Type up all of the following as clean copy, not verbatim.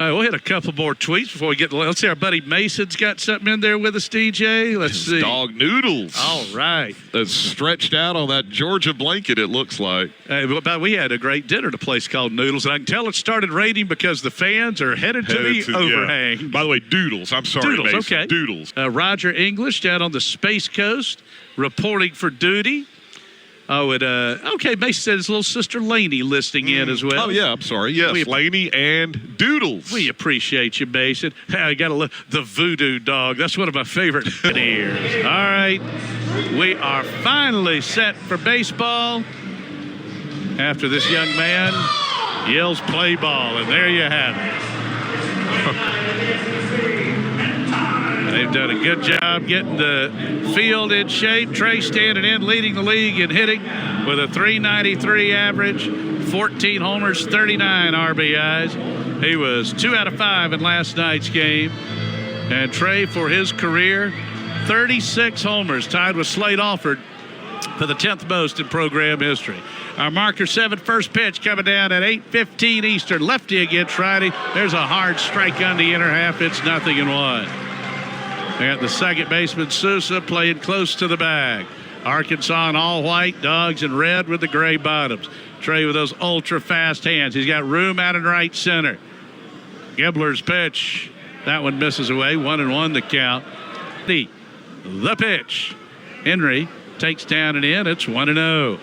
right, we'll hit a couple more tweets before we get to. Let's see, our buddy Mason's got something in there with us, DJ. Let's see. Dog noodles. All right. That's stretched out on that Georgia blanket, it looks like. But we had a great dinner at a place called Noodles, and I can tell it started raining because the fans are headed to the overhang. Yeah. By the way, Doodles. I'm sorry, Doodles, Mason. okay. Doodles. Roger English down on the Space Coast reporting for duty. Oh, okay, Mason said his little sister Lainey listening in as well. Oh, yeah, I'm sorry. Yes, Lainey and Doodles. We appreciate you, Mason. I got to look. The voodoo dog. That's one of my favorite ears. All right, we are finally set for baseball after this young man yells play ball, and there you have it. They've done a good job getting the field in shape. Trey standing in, leading the league in hitting with a .393 average, 14 homers, 39 RBIs. He was 2 out of 5 in last night's game. And Trey, for his career, 36 homers, tied with Slade Alford for the 10th most in program history. Our marker 7, first pitch coming down at 8:15 Eastern. Lefty against Friday. There's a hard strike on the inner half. It's 0-1. And the second baseman, Sousa, playing close to the bag. Arkansas in all white, Dogs in red with the gray bottoms. Trey with those ultra-fast hands. He's got room out in right center. Gibbler's pitch. That one misses away. 1-1 the count. The pitch. Henry takes down and in. It's 1-0.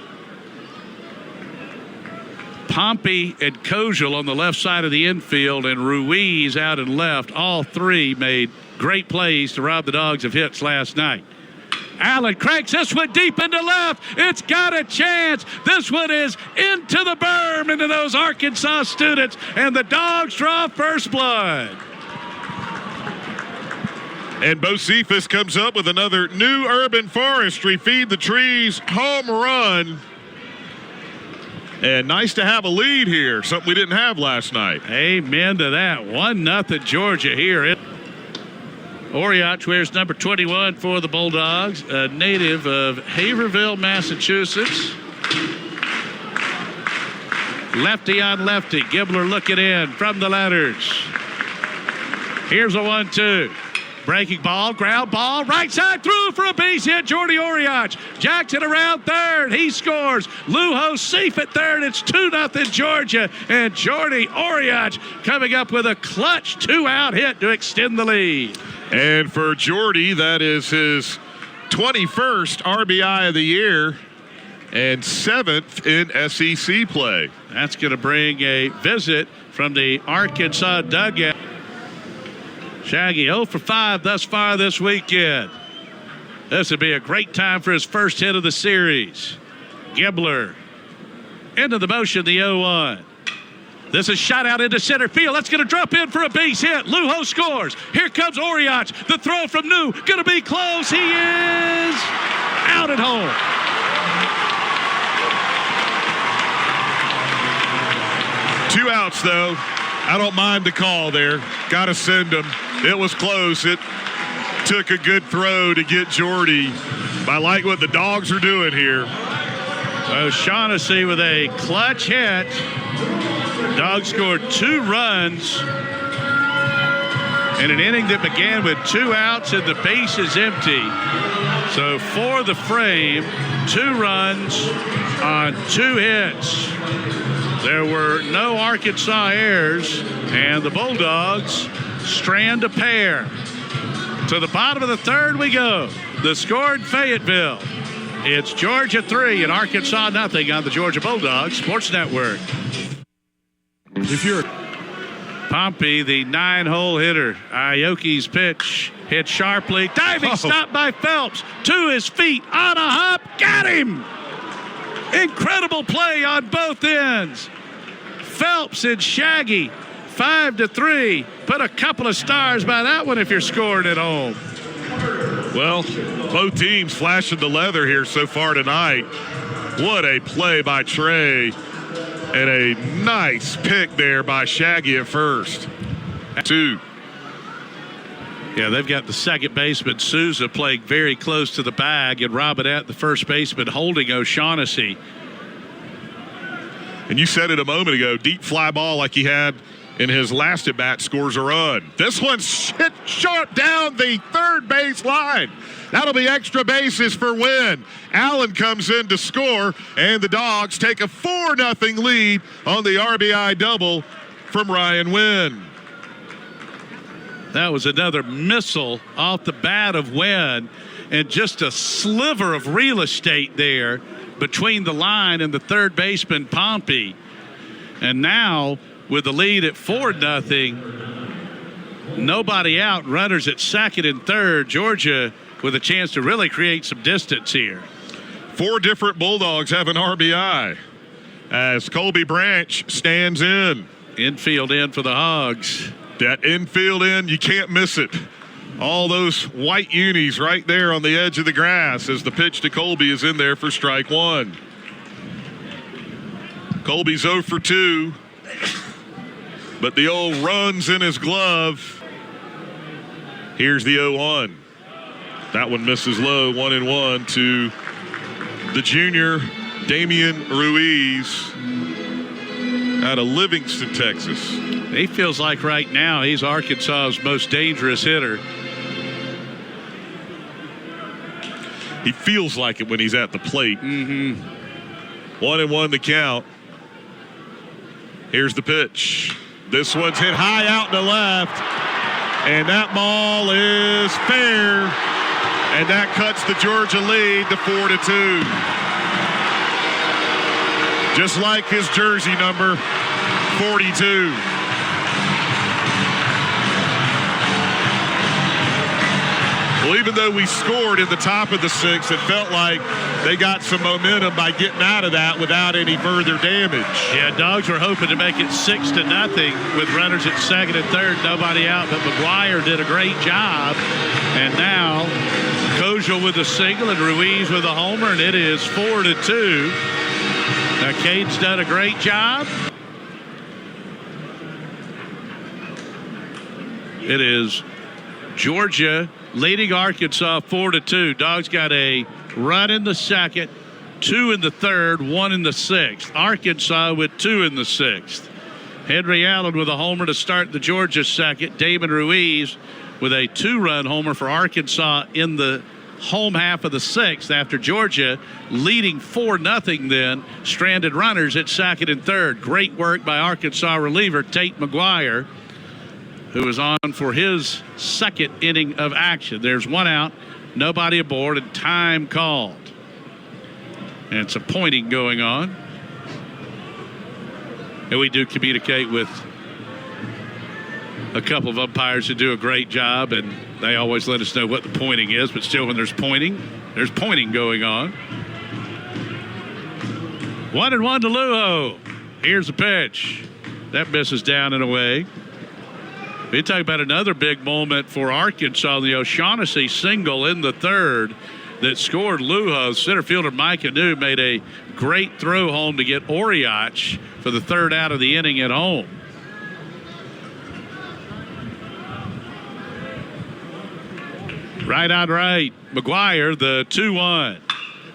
Pompey and Kojal on the left side of the infield and Ruiz out and left. All three made great plays to rob the Dogs of hits last night. Allen cranks this one deep into left. It's got a chance. This one is into the berm, into those Arkansas students, and the Dogs draw first blood. And Bocephus comes up with another new urban forestry feed the trees home run. And nice to have a lead here, something we didn't have last night. Amen to that. 1-0 Georgia here. Oriach wears number 21 for the Bulldogs, a native of Haverhill, Massachusetts. Lefty on lefty. Gibbler looking in from the letters. Here's a 1-2. Breaking ball, ground ball, right side through for a base hit. Jordy Oriach. Jackson around third. He scores. Lujo safe at third. It's 2-0 Georgia. And Jordy Oriach coming up with a clutch 2-out hit to extend the lead. And for Jordy, that is his 21st RBI of the year and 7th in SEC play. That's going to bring a visit from the Arkansas dugout. Shaggy 0 for 5 thus far this weekend. This would be a great time for his first hit of the series. Gibbler into the motion, the 0-1. This is shot out into center field. That's going to drop in for a base hit. Lujo scores. Here comes Oriach. The throw from New. Going to be close. He is out at home. Two outs, though. I don't mind the call there. Got to send him. It was close. It took a good throw to get Jordy. I like what the Dogs are doing here. O'Shaughnessy with a clutch hit. Dogs scored 2 runs in an inning that began with 2 outs and the base is empty. So for the frame, 2 runs on 2 hits. There were no Arkansas errors, and the Bulldogs strand a pair. To the bottom of the third we go. The score in Fayetteville. It's Georgia 3 and Arkansas 0 on the Georgia Bulldogs Sports Network. If you're Pompey, the 9-hole hitter, Aoki's pitch hit sharply. Diving stop by Phelps to his feet on a hop. Got him! Incredible play on both ends. Phelps and Shaggy 5-3. Put a couple of stars by that one if you're scoring at home. Well, both teams flashing the leather here so far tonight. What a play by Trey. And a nice pick there by Shaggy at first. 2. Yeah, they've got the second baseman, Sousa, playing very close to the bag, and Robinette, the first baseman, holding O'Shaughnessy. And you said it a moment ago, deep fly ball like he had in his last at bat scores a run. This one's hit sharp down the third base line. That'll be extra bases for Wynn. Allen comes in to score, and the Dogs take a 4-0 lead on the RBI double from Ryan Wynn. That was another missile off the bat of Wynn, and just a sliver of real estate there between the line and the third baseman, Pompey. And now, with the lead at 4-0, nobody out, runners at second and third. Georgia with a chance to really create some distance here. 4 different Bulldogs have an RBI as Colby Branch stands in. Infield in for the Hogs. That infield in, you can't miss it. All those white unis right there on the edge of the grass as the pitch to Colby is in there for strike 1. Colby's 0 for 2, but the old runs in his glove. Here's the 0-1. That one misses low, 1-1 to the junior Damian Ruiz out of Livingston, Texas. He feels like right now he's Arkansas's most dangerous hitter. He feels like it when he's at the plate. 1-1 the count. Here's the pitch. This one's hit high out to left, and that ball is fair, and that cuts the Georgia lead to 4-2. Just like his jersey number, 42. Well, even though we scored in the top of the 6th, it felt like they got some momentum by getting out of that without any further damage. Yeah, Dogs were hoping to make it 6-0 with runners at second and third, nobody out, but McGuire did a great job. And now Kojal with a single and Ruiz with a homer, and it is 4-2. Now Cade's done a great job. It is Georgia leading Arkansas 4-2. Dogs got a run in the second, 2 in the third, 1 in the 6th. Arkansas with 2 in the 6th. Henry Allen with a homer to start the Georgia second. Damon Ruiz with a 2-run homer for Arkansas in the home half of the 6th after Georgia leading 4-0 then. Stranded runners at second and third. Great work by Arkansas reliever Tate McGuire, who is on for his second inning of action. There's 1 out, nobody aboard, and time called. And some pointing going on. And we do communicate with a couple of umpires who do a great job, and they always let us know what the pointing is, but still when there's pointing going on. 1-1 to Lujo. Here's the pitch. That misses down and away. We talk about another big moment for Arkansas, the O'Shaughnessy single in the third that scored Lujo. Center fielder Mike Anu made a great throw home to get Oriach for the third out of the inning at home. Right on right. McGuire, the 2-1.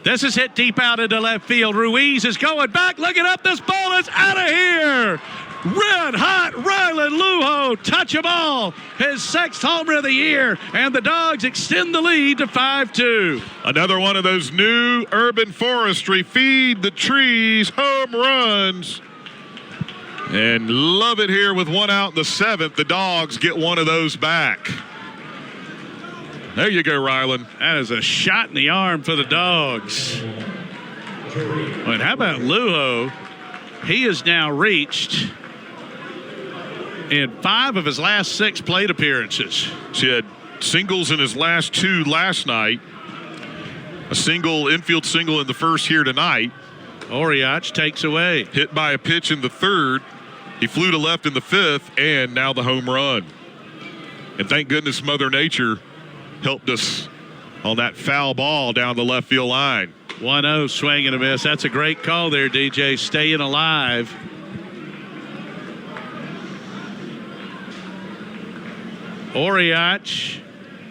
This is hit deep out into left field. Ruiz is going back, looking up. This ball is out of here. Red hot Rylan Lujo, touch a ball, his 6th homer of the year, and the Dogs extend the lead to 5-2. Another one of those new urban forestry feed the trees home runs. And love it here with 1 out in the 7th. The Dogs get one of those back. There you go, Rylan. That is a shot in the arm for the Dogs. And how about Lujo? He has now reached in 5 of his last 6 plate appearances. He had singles in his last 2 last night. A single, infield single in the first here tonight. Oriach takes away. Hit by a pitch in the 3rd. He flew to left in the 5th, and now the home run. And thank goodness Mother Nature helped us on that foul ball down the left field line. 1-0 swing and a miss. That's a great call there, DJ. Staying alive. Oriach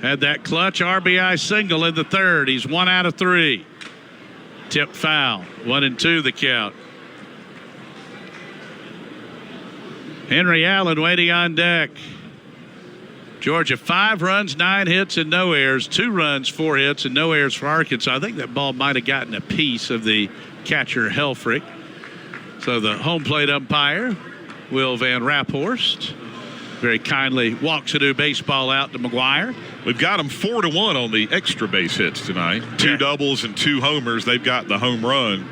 had that clutch RBI single in the 3rd. He's 1 out of 3. Tipped foul. 1-2 the count. Henry Allen waiting on deck. Georgia 5 runs, 9 hits, and no errors. 2 runs, 4 hits, and no errors for Arkansas. I think that ball might have gotten a piece of the catcher Helfrich. So the home plate umpire, Will Van Raphorst, very kindly walks a new baseball out to McGuire. We've got them 4-1 on the extra base hits tonight. 2 doubles and 2 homers. They've got the home run.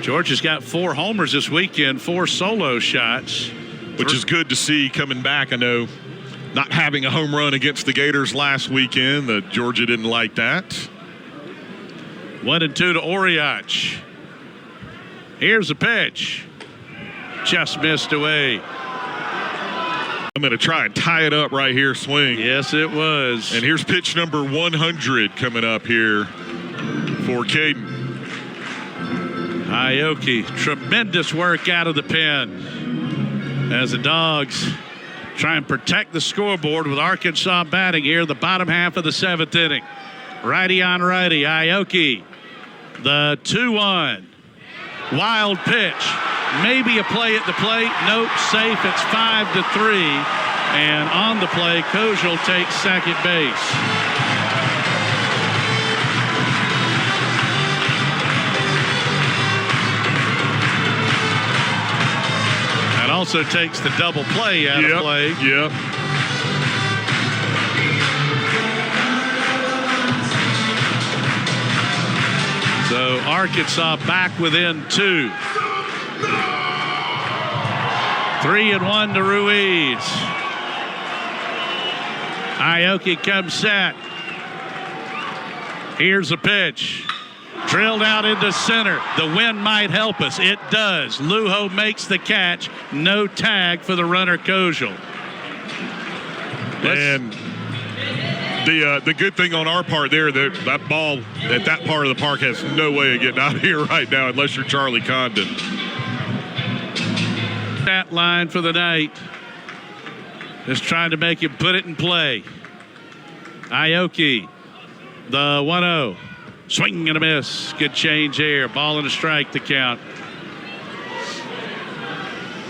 Georgia's got 4 homers this weekend, 4 solo shots. Which is good to see coming back. I know not having a home run against the Gators last weekend, that Georgia didn't like that. 1-2 to Oriach. Here's a pitch. Just missed away. I'm going to try and tie it up right here, swing. Yes, it was. And here's pitch number 100 coming up here for Caden. Aoki, tremendous work out of the pen as the Dogs try and protect the scoreboard with Arkansas batting here in the bottom half of the 7th inning. Righty on righty, Aoki. The 2-1. Wild pitch. Maybe a play at the plate. Nope, safe. It's 5-3. And on the play, Kozel takes second base. Also takes the double play out of play. Yep. So Arkansas back within 2. 3-1 to Ruiz. Aoki comes set. Here's a pitch. Drilled out into center. The wind might help us. It does. Lujo makes the catch. No tag for the runner, Kozel. And the good thing on our part there, that ball at that part of the park has no way of getting out of here right now unless you're Charlie Condon. That line for the night. Just trying to make him put it in play. Aoki, the 1-0. Swing and a miss. Good change there. Ball and a strike to count.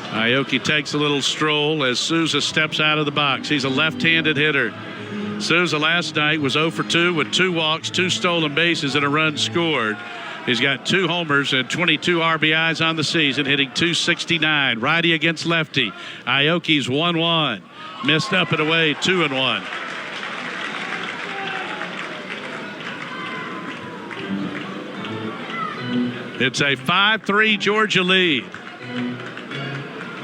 Aoki takes a little stroll as Souza steps out of the box. He's a left-handed hitter. Souza last night was 0 for 2 with 2 walks, 2 stolen bases, and a run scored. He's got 2 homers and 22 RBIs on the season, hitting .269. Righty against lefty. Aoki's 1-1. Missed up and away, 2-1. It's a 5-3 Georgia lead.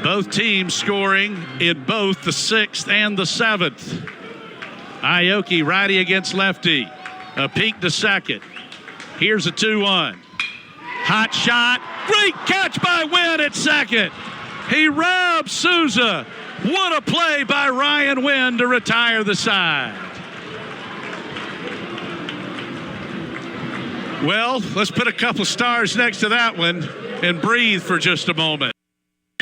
Both teams scoring in both the 6th and the 7th. Aoki righty against lefty. A peek to second. Here's a 2-1. Hot shot. Great catch by Wynn at second. He robs Souza. What a play by Ryan Wynn to retire the side. Well, let's put a couple stars next to that one and breathe for just a moment.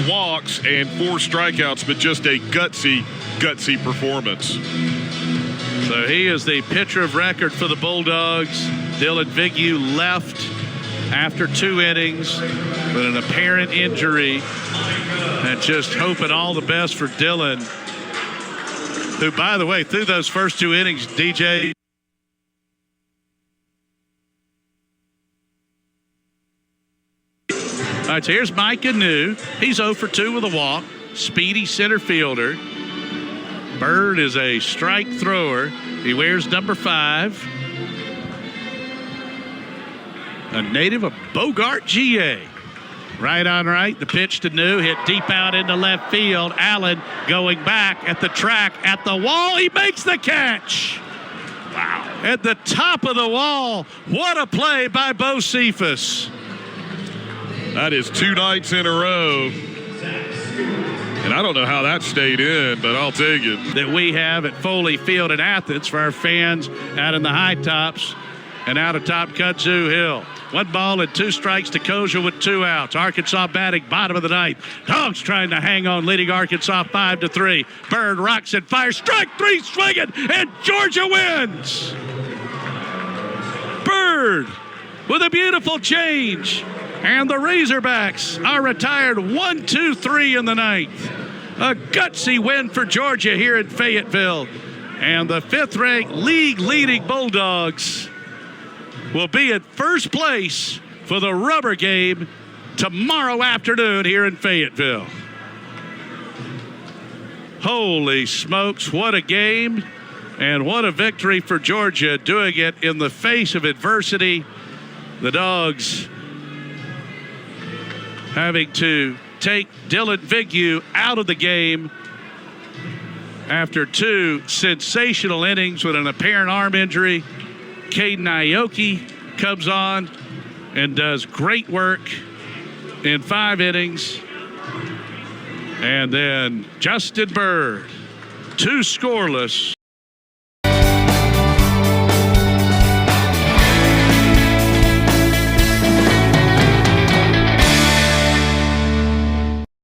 Walks and 4 strikeouts, but just a gutsy performance. So he is the pitcher of record for the Bulldogs. Dylan Vignew left after 2 innings with an apparent injury. And just hoping all the best for Dylan, who, by the way, through those first 2 innings, DJ, all right, so here's Mike Anu. He's 0 for 2 with a walk. Speedy center fielder. Bird is a strike thrower. He wears number 5. A native of Bogart, GA. Right on right. The pitch to New. Hit deep out into left field. Allen going back at the track, at the wall. He makes the catch. Wow. At the top of the wall. What a play by Bo Cephas. That is 2 nights in a row. And I don't know how that stayed in, but I'll take it. That we have at Foley Field in Athens for our fans out in the high tops and out atop Kudzu Hill. 1 ball and 2 strikes to Kozel with 2 outs. Arkansas batting bottom of the 9th. Dogs trying to hang on, leading Arkansas 5-3. Bird rocks and fires. Strike 3 swinging, and Georgia wins. Bird with a beautiful change. And the Razorbacks are retired 1-2-3 in the ninth. A gutsy win for Georgia here in Fayetteville. And the 5th-ranked league-leading Bulldogs will be in first place for the rubber game tomorrow afternoon here in Fayetteville. Holy smokes, what a game and what a victory for Georgia, doing it in the face of adversity. The Dogs having to take Dylan Vignew out of the game after 2 sensational innings with an apparent arm injury. Caden Aoki comes on and does great work in 5 innings. And then Justin Bird, 2 scoreless.